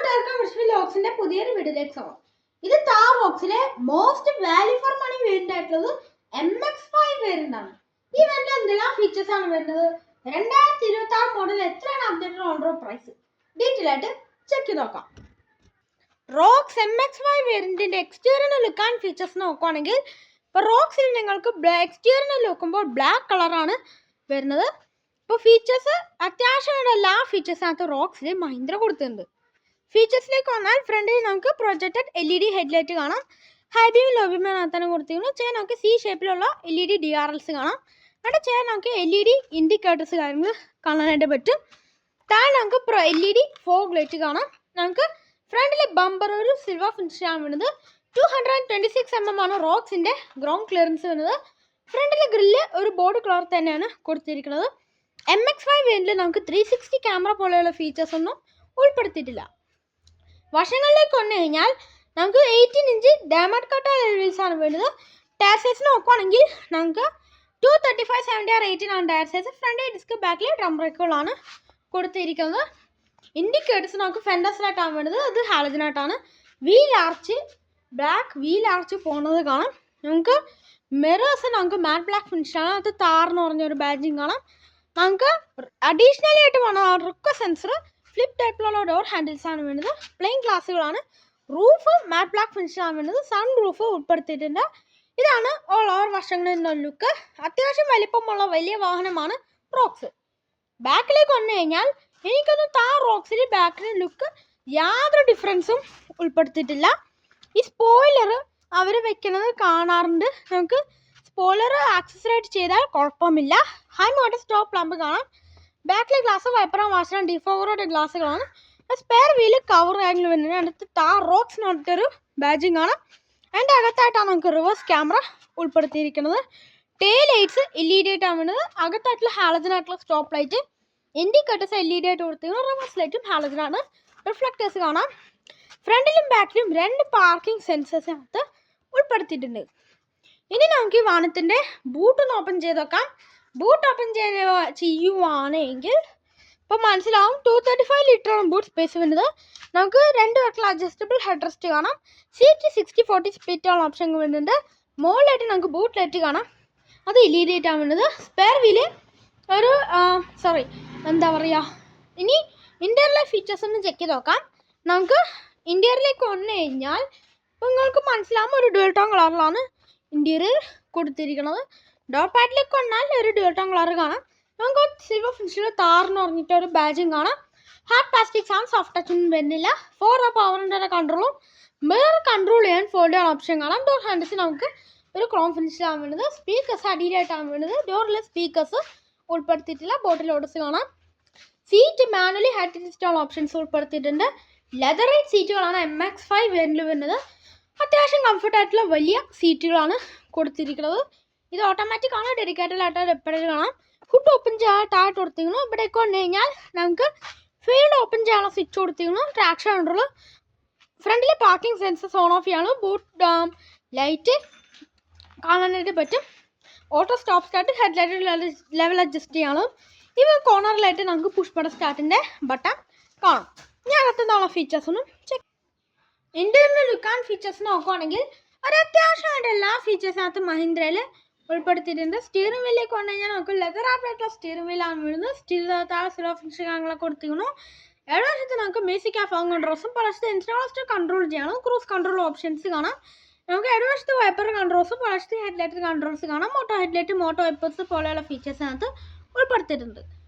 കൂട്ടുകാർക്ക് വിഷ്വൽ ലോക്സിന്റെ പുതിയൊരു വീഡിയോയിലേക്ക് സ്വാഗതം. ഇത് താർ ബോക്സിലെ most value for money variant ആയിട്ടുള്ളത് MX5 വേരിയന്റ് ആണ്. ഈ വേരിയന്റ് എന്തെല്ലാം ഫീച്ചേഴ്സ് ആണ് വരുന്നത്, 2026 മോഡൽ എത്രയാണ് updated on road price, detail ആയിട്ട് ചെക്ക് ചെയ്ത് നോക്കാം. റോക്സ് MX5 വേരിയന്റിന്റെ എക്സ്റ്റീരിയർ ലുക്ക് ആൻഡ് ഫീച്ചേഴ്സ് നോക്കുകയാണെങ്കിൽ ഇപ്പോൾ റോക്സിൽ നിങ്ങൾക്ക് എക്സ്റ്റീരിയർ നോക്കുമ്പോൾ ബ്ലാക്ക് കളറാണ് വരുന്നത്. ഇപ്പോൾ ഫീച്ചേഴ്സ് അത്യാവശ്യമുള്ള എല്ലാ ഫീച്ചേഴ്സിനകത്ത് റോക്സിൽ മഹീന്ദ്ര കൊടുത്തിട്ടുണ്ട്. ഫീച്ചേഴ്സിലേക്ക് വന്നാൽ ഫ്രണ്ടിൽ നമുക്ക് പ്രൊജക്റ്റഡ് LED ഹെഡ്ലൈറ്റ് കാണാം. ഹൈ ബീം ലോ ബീമിനകത്താണ് കൊടുത്തിരിക്കുന്നു. ചെയ്യാൻ നമുക്ക് C ഷേപ്പിലുള്ള LED DRLs കാണാം. അവിടെ ചെയ്യാൻ നമുക്ക് LED ഇൻഡിക്കേറ്റേഴ്സ് കാര്യങ്ങൾ കാണാനായിട്ട് പറ്റും. താഴെ നമുക്ക് LED ഫോഗ് ലൈറ്റ് കാണാം. നമുക്ക് ഫ്രണ്ടിൽ ബമ്പർ ഒരു സിൽവർ ഫിനിഷ് ആണ് വരുന്നത്. 226 mm ആണ് റോക്സിൻ്റെ ഗ്രൗണ്ട് ക്ലിയറൻസ് വരുന്നത്. ഫ്രണ്ടിൽ ഗ്രില്ല് ഒരു ബോർഡ് കളർ തന്നെയാണ് കൊടുത്തിരിക്കുന്നത്. MX5 വേരിയന്റിൽ നമുക്ക് 360 ക്യാമറ പോലെയുള്ള ഫീച്ചേഴ്സ് ഒന്നും ഉൾപ്പെടുത്തിയിട്ടില്ല. വശങ്ങളിലേക്ക് വന്നു കഴിഞ്ഞാൽ നമുക്ക് 18 ഇഞ്ച് ഡയമണ്ട് കട്ട് വീൽസ് ആണ് വരുന്നത്. ടയർ സൈസ് നോക്കുകയാണെങ്കിൽ നമുക്ക് 235/70 ആണ് ടയർ സൈസ്. ഫ്രണ്ട് ഡിസ്ക് ബാക്കിൽ ഡ്രം ബ്രേക്കുകളാണ് കൊടുത്തിരിക്കുന്നത്. ഇൻഡിക്കേറ്റേഴ്സ് നമുക്ക് ഫെൻഡേഴ്സിലായിട്ടാണ് വരുന്നത്. അത് ഹാലജനായിട്ടാണ്. Wheel arch black wheel arch പോകുന്നത് കാണാം. നമുക്ക് മിറേഴ്സ് നമുക്ക് മാറ്റ് ബ്ലാക്ക് ഫിനിഷാണ്. അത് താർന്ന് പറഞ്ഞൊരു ബാഡ്ജിങ് കാണാം. നമുക്ക് അഡീഷണലി ആയിട്ട് വേണം റുക്ക സെൻസർ ഫ്ലിപ്പ് ടൈപ്പിലുള്ള ഡോർ ഹാൻഡിൽസ് ആണ് വേണ്ടത്. പ്ലെയിൻ ഗ്ലാസ്സുകളാണ്. റൂഫ് മാറ്റ് ബ്ലാക്ക് ഫിനിഷാണ് വേണ്ടത്. സൺ റൂഫ് ഉൾപ്പെടുത്തിയിട്ടുണ്ട്. ഇതാണ് ഓൾ ഓവർ വശങ്ങളുടെ ലുക്ക്. അത്യാവശ്യം വലിപ്പമുള്ള വലിയ വാഹനമാണ് റോക്സ്. ബാക്കിലേക്ക് വന്നു കഴിഞ്ഞാൽ എനിക്കൊന്ന് താർ റോക്സിൽ ബാക്കിലെ ലുക്ക് യാതൊരു ഡിഫറൻസും ഉൾപ്പെടുത്തിയിട്ടില്ല. ഈ സ്പോയിലർ അവർ വെക്കുന്നത് കാണാറുണ്ട്. നമുക്ക് സ്പോയിലർ ആക്സസറൈറ്റ് ചെയ്താൽ കുഴപ്പമില്ല. ഹൈ മോഡൽ സ്റ്റോപ്പ് ലാമ്പ് കാണാം. ബാക്കിലെ ഗ്ലാസ് വൈപ്പർ വാഷണം ഡിഫോഗറുടെ ഗ്ലാസ്സുകളാണ്. സ്പെയർ വീല് കവർ ആംഗിൾ വരുന്നത്. അടുത്ത് താർ റോക്സ് നോട്ടൊരു ബാഡ്ജിങ് കാണാം. അതിൻ്റെ അകത്തായിട്ടാണ് നമുക്ക് റിവേഴ്സ് ക്യാമറ ഉൾപ്പെടുത്തിയിരിക്കുന്നത്. ടെയിൽ ലൈറ്റ്സ് LED ആയിട്ടാണ് വരുന്നത്. അകത്തായിട്ടുള്ള ഹാലജനായിട്ടുള്ള സ്റ്റോപ്പ് ലൈറ്റ്, ഇൻഡിക്കേറ്റേഴ്സ് LED ആയിട്ട് കൊടുത്തിരിക്കുന്നത്. റിവേഴ്സ് ലൈറ്റും ഹാലജനാണ്. റിഫ്ലക്റ്റേഴ്സ് കാണാം. ഫ്രണ്ടിലും ബാക്കിലും 2 പാർക്കിംഗ് സെൻസേഴ്സിനകത്ത് ഉൾപ്പെടുത്തിയിട്ടുണ്ട്. ഇനി നമുക്ക് ഈ വാഹനത്തിൻ്റെ ബൂട്ടൊന്ന് ഓപ്പൺ ചെയ്ത് നോക്കാം. ബൂട്ട് ഓപ്പൺ ചെയ്യുവാണെങ്കിൽ ഇപ്പോൾ മനസ്സിലാവും 235 ലിറ്ററാണ് ബൂട്ട് സ്പേസ് വരുന്നത്. നമുക്ക് 2 പേർക്കുള്ള അഡ്ജസ്റ്റബിൾ ഹെഡ് റെസ്റ്റ് കാണാം. സീറ്റ് 60/40 സ്പ്ലിറ്റുള്ള ഓപ്ഷൻ വരുന്നുണ്ട്. മുകളിലായിട്ട് നമുക്ക് ബൂട്ട് ലൈറ്റ് കാണാം. അത് LED ആയിട്ടാണ് വരുന്നത്. സ്പെയർ വീല് ഒരു എന്താ പറയുക, ഇനി ഇൻറ്റീരിയർ ഫീച്ചേഴ്സ് ഒന്ന് ചെക്ക് ചെയ്ത് നോക്കാം. നമുക്ക് ഇൻറ്റീരിയറിലേക്ക് വന്നു കഴിഞ്ഞാൽ ഇപ്പോൾ നിങ്ങൾക്ക് മനസ്സിലാവും ഒരു ഡ്യുവൽ ടോൺ കളറിലാണ് ഇൻറ്റീരിയർ കൊടുത്തിരിക്കുന്നത്. ഡോർ പാഡിലേക്ക് വന്നാൽ ഒരു ഡ്യുവൽ ടോൺ കളർ കാണാം. നമുക്ക് സിൽവർ ഫിനിഷിൽ താർന്ന് പറഞ്ഞിട്ട് ഒരു ബാഡ്ജിങ് കാണാം. ഹാർഡ് പ്ലാസ്റ്റിക്സ് ആണ്, സോഫ്റ്റ് ടച്ച് ഒന്നും വരുന്നില്ല. 4 പവറിൻ്റെ കൺട്രോളും മിറർ കൺട്രോൾ ചെയ്യാൻ ഫോൾഡ് ചെയ്യാൻ ഓപ്ഷൻ കാണാം. ഡോർ ഹാൻഡിൽസ് നമുക്ക് ഒരു ക്രോം ഫിനിഷിലാണ് വരുന്നത്. സ്പീക്കേഴ്സ് അടിയിലായിട്ടാണ് വരുന്നത്. ഡോറിലെ സ്പീക്കേഴ്സ് ഉൾപ്പെടുത്തിയിട്ടില്ല. ബോട്ടിൽ ഓർഡേഴ്സ് കാണാം. Seat manually head adjust options ഉൾപ്പെടുത്തിയിട്ടുണ്ട്. ലെതർ റൈറ്റ് സീറ്റുകളാണ് MX5 വേരിയന്റിൽ വരുന്നത്. അത്യാവശ്യം കംഫർട്ടായിട്ടുള്ള വലിയ സീറ്റുകളാണ് കൊടുത്തിരിക്കുന്നത്. ഇത് ഓട്ടോമാറ്റിക് ആണ്. ഡെഡിക്കേറ്റഡ് ആയിട്ട് എപ്പോഴും കാണാം. ഹുഡ് ഓപ്പൺ ചെയ്യാൻ താഴെ കൊടുത്തിരിക്കുന്നു. ഇവിടേക്ക് വന്നു കഴിഞ്ഞാൽ നമുക്ക് ഫീൽഡ് ഓപ്പൺ ചെയ്യാനുള്ള സ്വിച്ച് കൊടുത്തിരിക്കുന്നു. ട്രാക്ഷൻ കൺട്രോൾ, ഫ്രണ്ടിൽ പാർക്കിംഗ് സെൻസേഴ്സ് ഓൺ ഓഫ് ചെയ്യാണ്. ബൂട്ട് ലൈറ്റ് കാണാനായിട്ട് പറ്റും. Auto stop start, head light level adjust ചെയ്യണം. ഇവ കോർണറിലായിട്ട് നമുക്ക് പുഷ് ബട്ടൺ സ്റ്റാർട്ടിൻ്റെ ബട്ടൺ കാണാം. ഞാൻ അകത്തുനിന്നുള്ള ഫീച്ചേഴ്സ് ഒന്നും check. Interior look and features നോക്കുകയാണെങ്കിൽ ഒരു അത്യാവശ്യമായിട്ട് എല്ലാ ഫീച്ചേഴ്സിനകത്ത് മഹീന്ദ്രയിൽ ഉൾപ്പെടുത്തിയിട്ടുണ്ട്. സ്റ്റിയറിംഗ് വീലിലേക്ക് വന്നു കഴിഞ്ഞാൽ നമുക്ക് ലെതർ ആയിട്ടുള്ള സ്റ്റിയറിംഗ് വീലാണ് വരുന്നത്. താഴെ സിൽവർ ഫിനിഷ് കാര്യങ്ങളൊക്കെ കൊടുത്തിരിക്കുന്നു. ഇടവശത്ത് നമുക്ക് മ്യൂസിക് ഫോൺ കൺട്രോൾസും പലശത്ത് ഇൻസ്റ്റാളേഷൻ കൺട്രോൾ ചെയ്യണം. ക്രൂസ് കൺട്രോൾ ഓപ്ഷൻസ് കാണാം. നമുക്ക് ഇടവശത്ത് വൈപ്പർ കൺട്രോൾസും പലശത്ത് ഹെഡ്ലൈറ്റ് കൺട്രോൾസ് കാണാം. മോട്ടോ ഹെഡ്ലൈറ്റ്, മോട്ടോ വൈപ്പേഴ്സ് പോലെയുള്ള ഫീച്ചേഴ്സിനകത്ത് ഉൾപ്പെടുത്തിയിട്ടുണ്ട്.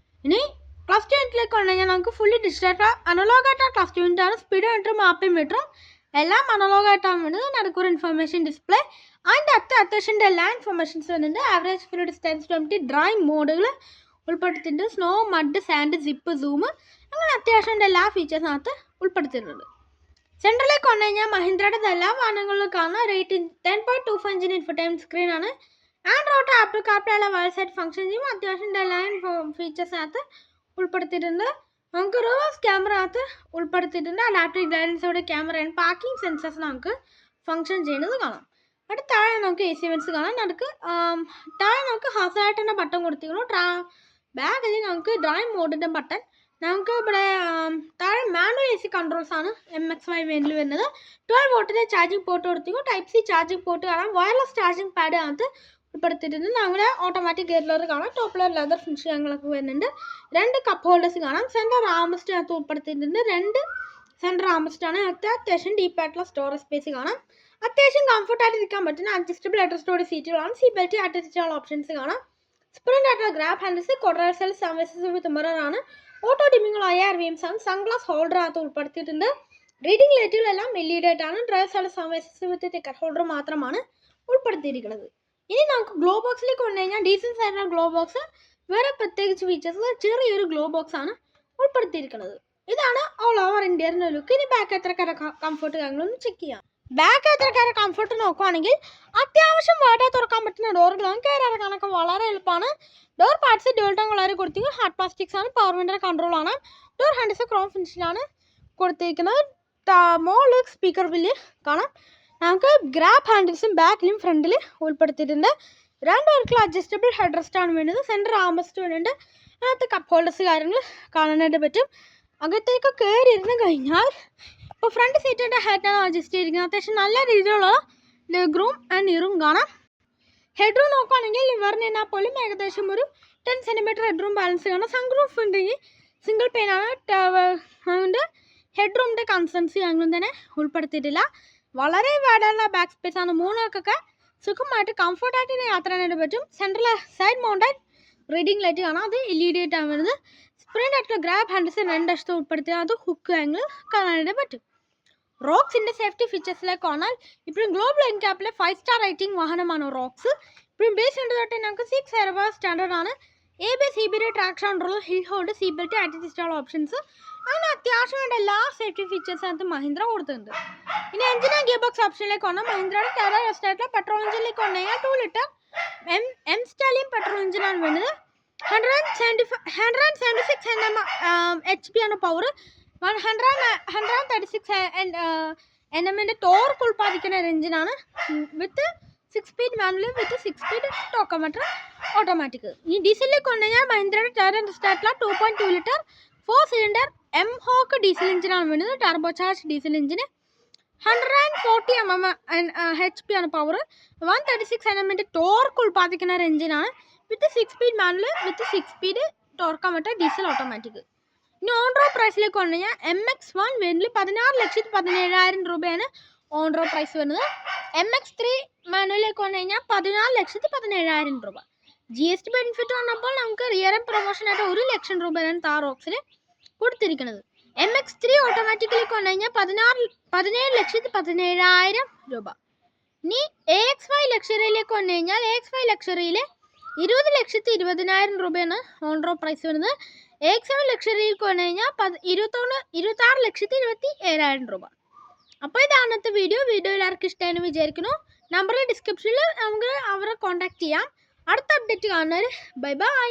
ഇനി ക്ലസ്റ്റർ യൂണിറ്റിലേക്ക് വന്നു കഴിഞ്ഞാൽ നമുക്ക് ഫുള്ളി ഡിജിറ്റൽ അനലോഗായിട്ടാണ് ക്ലസ്റ്റർ യൂണിറ്റ് ആണ്. സ്പീഡ് മീറ്ററും മാപ്പിംഗ് മീറ്ററും എല്ലാം അനലോഗായിട്ടാണ് വരുന്നത്. നടുക്കൊരു ഇൻഫർമേഷൻ ഡിസ്പ്ലേ, അതിൻ്റെ അത്യാവശ്യൻ്റെ എല്ലാ ഇൻഫർമേഷൻസ് വരുന്നുണ്ട്. ആവറേജ് സ്പീഡ്, ഡിസ്റ്റൻസ്, ടോമിറ്റി, ഡ്രൈവ് മോഡുകൾ ഉൾപ്പെടുത്തിയിട്ടുണ്ട്. Snow, mud, sand, zip, zoom, അങ്ങനെ അത്യാവശ്യൻ്റെ എല്ലാ ഫീച്ചേഴ്സിനകത്ത് ഉൾപ്പെടുത്തിയിട്ടുണ്ട്. സെൻട്രലിലേക്ക് വന്നു കഴിഞ്ഞാൽ മഹീന്ദ്രയുടെ എല്ലാ വാഹനങ്ങളിലും കാണുന്ന റേറ്റിംഗ് 10.25 ഇഞ്ചിന് ഇൻഫർടൈൻമെൻറ്റ് സ്ക്രീനാണ്. ആൻഡ്രോയിഡ് ആപ്പിൾ കാർപ്ലേയുള്ള വയർസൈറ്റ് ഫംഗ്ഷൻ ചെയ്യും. അത്യാവശ്യൻ്റെ എല്ലാ ഫീച്ചേഴ്സിനകത്ത് ഉൾപ്പെടുത്തിയിട്ടുണ്ട്. നമുക്ക് റിവേഴ്സ് ക്യാമറകത്ത് ഉൾപ്പെടുത്തിയിട്ടുണ്ട്. അഡാപ്റ്റീവ് ഗൈഡൻസോടെ ക്യാമറയാണ്. പാർക്കിംഗ് സെൻസേഴ്സ് നമുക്ക് ഫംഗ്ഷൻ ചെയ്യുന്നത് കാണാം. അടുത്ത താഴെ നമുക്ക് AC വെൻസ് കാണാം. താഴെ നമുക്ക് ഹസാർട്ടിൻ്റെ ബട്ടൺ കൊടുത്തിരിക്കുന്നു. ബാഗിൽ നമുക്ക് ഡ്രൈവ് മോഡിൻ്റെ ബട്ടൺ, നമുക്ക് ഇവിടെ താഴെ മാനുവൽ ബേസിക് കൺട്രോൾസ് ആണ് MX5 വേരിയന്റിൽ വരുന്നത്. 12 വോട്ടിന്റെ ചാർജിങ് പോർട്ട് കൊടുത്തിരിക്കും. ടൈപ്പ് സി ചാർജിങ് പോർട്ട് കാണാം. വയർലെസ് ചാർജിങ് പാഡ് അതിനകത്ത് ഉൾപ്പെടുത്തിയിട്ടുണ്ട്. നമ്മുടെ ഓട്ടോമാറ്റിക് ഗിയർ ലിവർ കാണാം. ടോപ്പിലർ ലെതർ ഫിനിഷ് ഞങ്ങളൊക്കെ വരുന്നുണ്ട്. 2 കപ്പ് ഹോൾഡേഴ്സ് കാണാം. സെൻറ്റർ ആംറെസ്റ്റ് അകത്ത് ഉൾപ്പെടുത്തിയിട്ടുണ്ട്. 2 സെൻറ്റർ ആംറെസ്റ്റ് ആണ്. അത്യാവശ്യം ഡീപ്പ് ആയിട്ടുള്ള സ്റ്റോറേജ് സ്പേസ് കാണാം. അത്യാവശ്യം കംഫർട്ടായിട്ട് ഇരിക്കാൻ പറ്റുന്ന അഡ്ജസ്റ്റബിൾ ഹെഡ് സ്റ്റോറേജ് സീറ്റുകളാണ്. സീറ്റ് ബെൽറ്റ് അറ്റാച്ചുള്ള ഓപ്ഷൻസ് കാണാം. സ്പ്രിന്റ് ആയിട്ടുള്ള ഗ്രാബ് ഹാൻഡിൽസ്, കൊഡ്രൽ സർവീസസ് വിത്ത് മിറർ ആണ്. ഓട്ടോ ഡിമ്മിങ്ങൾ IR-VMs ആണ്. സൺഗ്ലാസ് ഹോൾഡർ അകത്ത് ഉൾപ്പെടുത്തിയിട്ടുണ്ട്. റീഡിംഗ് ലൈറ്റുകളെല്ലാം LED ആയിട്ടാണ്. Driver side services with ticket holder മാത്രമാണ് ഉൾപ്പെടുത്തിയിരിക്കുന്നത്. ഇനി നമുക്ക് ഗ്ലോ ബോക്സിലേക്ക് വന്നു കഴിഞ്ഞാൽ ഡീസൻറ്റ് ആയിട്ടുള്ള ഗ്ലോ ബോക്സ്, വേറെ പ്രത്യേകിച്ച് ഫീച്ചേഴ്സ് ചെറിയൊരു ഗ്ലോ ബോക്സ് ആണ് ഉൾപ്പെടുത്തിയിരിക്കുന്നത്. ഇതാണ് ഓൾ ഓവർ ഇന്ത്യയുടെ ലുക്ക്. ഇനി ബാക്ക് എത്രക്കാരെ കംഫർട്ട് കാര്യങ്ങളൊന്ന് ചെക്ക് ചെയ്യാം. ബാക്ക് എത്രക്കാരെ കംഫർട്ട് നോക്കുകയാണെങ്കിൽ അത്യാവശ്യം വേർഡായി തുറക്കാൻ പറ്റുന്ന ഡോറുകളാണ്. കയറി ഇറക്കാനൊക്കെ വളരെ എളുപ്പമാണ്. ഡോർ പാർട്സ് ഡ്യുവൽ കളർ കൊടുത്തിരിക്കും. ഹാർഡ് പ്ലാസ്റ്റിക്സ് ആണ്. പവർ വിൻഡോ കൺട്രോൾ ആണ്. ഡോർ ഹാൻഡിൽസ് ക്രോം ഫിനിഷിലാണ് കൊടുത്തിരിക്കുന്നത്. മോളിൽ സ്പീക്കർ ബില്ല് കാണാം. നമുക്ക് ഗ്രാബ് ഹാൻഡിൽസും ബാക്കിലും ഫ്രണ്ടിൽ ഉൾപ്പെടുത്തിയിട്ടുണ്ട്. 2 പേർക്കുള്ള അഡ്ജസ്റ്റബിൾ ഹെഡ് റെസ്റ്റ് ആണ് വേണ്ടത്. സെൻറ്റർ ആംറെസ്റ്റ് വേണ്ടിയിട്ട് അതിനകത്ത് കപ്പ് ഹോൾഡേഴ്സ് കാര്യങ്ങൾ കാണാനായിട്ട് പറ്റും. അകത്തേക്ക് കയറി ഇരുന്ന് കഴിഞ്ഞാൽ ഇപ്പോൾ ഫ്രണ്ട് സീറ്റിൻ്റെ ഹെഡാണ് അഡ്ജസ്റ്റ് ചെയ്തിരിക്കുന്നത്. അത്യാവശ്യം നല്ല രീതിയിലുള്ള ലെഗ് റൂം ആൻഡ് ഇറും കാണാം. ഹെഡ് റൂം നോക്കുകയാണെങ്കിൽ ലിവറിന് പോലും ഏകദേശം ഒരു 10 സെൻറ്റിമീറ്റർ ഹെഡ് റൂം ബാലൻസ് കാണാം. സൺറൂഫ് ഉണ്ടെങ്കിൽ സിംഗിൾ പെയിനാണ്. അതുകൊണ്ട് ഹെഡ് റൂമിൻ്റെ കൺസേൺസ് ഞങ്ങളും തന്നെ ഉൾപ്പെടുത്തിയിട്ടില്ല. വളരെ വാടാനുള്ള ബാക്ക് സ്പേസ് ആണ്. 3 പേർക്കൊക്കെ സുഖമായിട്ട് കംഫർട്ടായിട്ട് യാത്ര ചെയ്യാനായിട്ട് പറ്റും. Central side mounted reading light കാണാം. അത് LED ആയിട്ടാണ് വരുന്നത്. സ്പ്രിന്റ് ആയിട്ടുള്ള ഗ്രാബ് ഹാൻഡിൽസ് 2 വശത്ത് ഉൾപ്പെടുത്തി അത് ഹുക്ക് ആംഗിൾ കാണാനായിട്ട് പറ്റും. റോക്സിൻ്റെ സേഫ്റ്റി ഫീച്ചേഴ്സിലേക്ക് വന്നാൽ ഇപ്പോഴും ഗ്ലോബൽ എൻക്യാപ്പിലെ 5 സ്റ്റാർ റേറ്റിംഗ് വാഹനമാണ് റോക്സ്. ഇപ്പോഴും ബേസ് ഉണ്ട് തൊട്ട് ഞങ്ങൾക്ക് 6 എയർബാഗ് സ്റ്റാൻഡേർഡ് ആണ്. ABS, CBD, traction control, hill hold, seat belt, adjustable options, അങ്ങനെ അത്യാവശ്യം വേണ്ട എല്ലാ സേഫ്റ്റി ഫീച്ചേഴ്സിനകത്ത് മഹീന്ദ്ര കൊടുത്തിട്ടുണ്ട്. ഇനി എഞ്ചിൻ ആൻഡ് ഗിയർ ബോക്സ് ഓപ്ഷനിലേക്ക് വന്നാൽ മഹീന്ദ്രയുടെ ടെറർ ആയിട്ടുള്ള പെട്രോൾ എഞ്ചിനിലേക്ക് വന്നു കഴിഞ്ഞാൽ 2 ലിറ്റർ M സ്റ്റാലിയൻ പെട്രോൾ എഞ്ചിനാണ് വേണ്ടത്. 176 HP ആണ് പവർ. 136 Nm ടോർക്ക് ഉൽപ്പാദിക്കുന്ന ഒരു എഞ്ചിനാണ്. വിത്ത് 6 സ്പീഡ് മാനുവൽ വിത്ത് 6 സ്പീഡ് ടോക്കോമീറ്റർ ഓട്ടോമാറ്റിക്. ഈ ഡീസലിലേക്ക് വന്നു കഴിഞ്ഞാൽ മഹീന്ദ്രയുടെ ടെറർ ആയിട്ടുള്ള 2.2 ലിറ്റർ 4 സിലിണ്ടർ M-HOK ഡീസൽ എഞ്ചിനാണ് വേണ്ടത്. ടർബോ ചാർജ് ഡീസൽ എഞ്ചിന്. 140 HP ആണ് പവർ. 136 Nm ടോർക്ക് ഉൽപ്പാദിക്കുന്ന ഒരു എഞ്ചിനാണ്. വിത്ത് 6 സ്പീഡ് മാനുവൽ വിത്ത് 6 സ്പീഡ് ടോർക്കോമീറ്റർ ഡീസൽ ഓട്ടോമാറ്റിക്. ഇനി ഓൺ റോഡ് പ്രൈസിലേക്ക് വന്നു കഴിഞ്ഞാൽ MX1 വേരിയന്റിൽ 16,17,000 രൂപയാണ് ഓൺ റോഡ് പ്രൈസ് വരുന്നത്. MX3 മാനുവലിലേക്ക് വന്നു കഴിഞ്ഞാൽ 14,17,000 രൂപ. GST ബെനിഫിറ്റ് വന്നപ്പോൾ നമുക്ക് റിയർ എൻഡ് പ്രൊമോഷനായിട്ട് 1 ലക്ഷം രൂപയാണ് താറോക്സിൽ കൊടുത്തിരിക്കുന്നത്. MX3 ഓട്ടോമാറ്റിക്കിലേക്ക് വന്നു കഴിഞ്ഞാൽ 17,17,000 രൂപ. ഇനി AX5 ലക്ഷറിയിലേക്ക് വന്നു കഴിഞ്ഞാൽ AX5 ലക്ഷറിയിൽ 20,20,000 രൂപയാണ് ഓൺ റോഡ് പ്രൈസ് വരുന്നത്. AX7 ലക്ഷറിയിലേക്ക് വന്നു കഴിഞ്ഞാൽ 26,27,000 രൂപ. അപ്പോൾ ഇതാണ് ഇന്നത്തെ വീഡിയോ എല്ലാവർക്കും ഇഷ്ടമായെന്ന് വിചാരിക്കുന്നു. നമ്പറിൽ ഡിസ്ക്രിപ്ഷനിൽ നമുക്ക് അവരെ കോൺടാക്ട് ചെയ്യാം. അടുത്ത അപ്ഡേറ്റ് കാണുന്നവർ ബൈ ബൈ.